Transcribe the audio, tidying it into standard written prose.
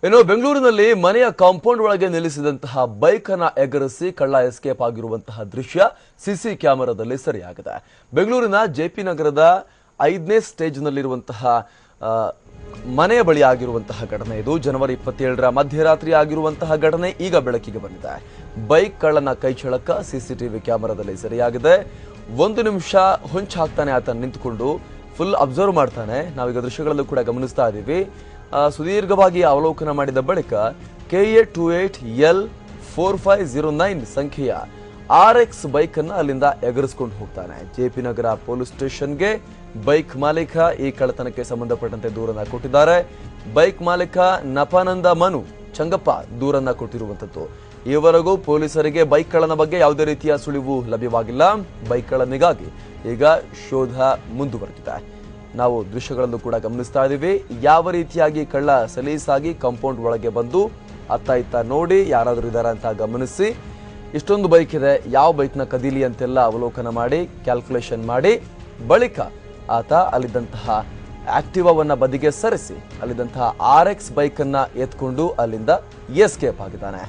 ಇನ್ನು ಬೆಂಗಳೂರಿನಲ್ಲಿ ಮನೆಯ ಕಾಂಪೌಂಡ್ ಒಳಗೆ ನಿಲ್ಲಿಸಿದಂತಹ ಬೈಕ್ ಅನ್ನು ಎಗರಿಸಿ ಕಳ್ಳ ಎಸ್ಕೇಪ್ ಆಗಿರುವಂತಹ ದೃಶ್ಯ ಸಿಸಿ ಕ್ಯಾಮೆರಾದಲ್ಲಿ ಸೆರೆಯಾಗಿದೆ. ಬೆಂಗಳೂರಿನ ಜೆಪಿ ನಗರದ 5ನೇ ಸ್ಟೇಜ್ನಲ್ಲಿರುವಂತಹ ಮನೆಯ ಬಳಿ ಆಗಿರುವಂತಹ ಘಟನೆ ಇದು. ಜನವರಿ 27ರ ಮಧ್ಯರಾತ್ರಿ ಆಗಿರುವಂತಹ ಘಟನೆ ಈಗ ಬೆಳಕಿಗೆ ಬಂದಿದೆ. ಬೈಕ್ ಕಳ್ಳನ ಕೈಚಳಕ ಸಿಸಿಟಿವಿ ಕ್ಯಾಮೆರಾದಲ್ಲಿ ಸೆರೆಯಾಗಿದೆ. 1 ನಿಮಿಷ ಹೊಂಚು ಹಾಕ್ತಾನೆ ಆತ ನಿಂತುಕೊಂಡು ಫುಲ್ ಅಬ್ಸರ್ವ್ ಮಾಡ್ತಾನೆ. ನಾವೀಗ ದೃಶ್ಯಗಳಲ್ಲೂ ಕೂಡ ಗಮನಿಸ್ತಾ ಇದ್ದೀವಿ. ಸುದೀರ್ಘವಾಗಿ ಅವಲೋಕನ ಮಾಡಿದ ಬಳಿಕ KA28L4509 ಸಂಖ್ಯೆಯ RX ಬೈಕ್ ಅನ್ನು ಅಲ್ಲಿಂದ ಎಗರಿಸಿಕೊಂಡು ಹೋಗ್ತಾನೆ. ಜೆಪಿ ನಗರ ಪೊಲೀಸ್ ಸ್ಟೇಷನ್ಗೆ ಬೈಕ್ ಮಾಲೀಕ ಈ ಕಳ್ಳತನಕ್ಕೆ ಸಂಬಂಧಪಟ್ಟಂತೆ ದೂರನ್ನ ಕೊಟ್ಟಿದ್ದಾರೆ. ಬೈಕ್ ಮಾಲೀಕ ನಪಾನಂದ ಮನು ಚಂಗಪ್ಪ ದೂರನ್ನ ಕೊಟ್ಟಿರುವಂತದ್ದು. ಈವರೆಗೂ ಪೊಲೀಸರಿಗೆ ಬೈಕ್ ಕಳ್ಳನ ಬಗ್ಗೆ ಯಾವುದೇ ರೀತಿಯ ಸುಳಿವು ಲಭ್ಯವಾಗಿಲ್ಲ. ಬೈಕ್ ಕಳ್ಳನಿಗಾಗಿ ಈಗ ಶೋಧ ಮುಂದುವರೆದಿದೆ. ನಾವು ದೃಶ್ಯಗಳನ್ನು ಕೂಡ ಗಮನಿಸ್ತಾ ಇದ್ದೀವಿ. ಯಾವ ರೀತಿಯಾಗಿ ಕಳ್ಳ ಸಲೀಸಾಗಿ ಕಾಂಪೌಂಡ್ ಒಳಗೆ ಬಂದು ಅತ್ತ ಇತ್ತ ನೋಡಿ ಯಾರಾದರೂ ಇದ್ದಾರಾ ಅಂತ ಗಮನಿಸಿ, ಇಷ್ಟೊಂದು ಬೈಕ್ ಇದೆ, ಯಾವ ಬೈಕ್ನ ಕದೀಲಿ ಅಂತೆಲ್ಲ ಅವಲೋಕನ ಮಾಡಿ ಕ್ಯಾಲ್ಕುಲೇಷನ್ ಮಾಡಿ ಬಳಿಕ ಆತ ಅಲ್ಲಿದ್ದಂತಹ ಆಕ್ಟಿವಾವನ್ನ ಬದಿಗೆ ಸರಿಸಿ ಅಲ್ಲಿದ್ದಂತಹ RX ಬೈಕ್ ಅನ್ನ ಎತ್ಕೊಂಡು ಅಲ್ಲಿಂದ ಎಸ್ಕೇಪ್ ಆಗಿದ್ದಾನೆ.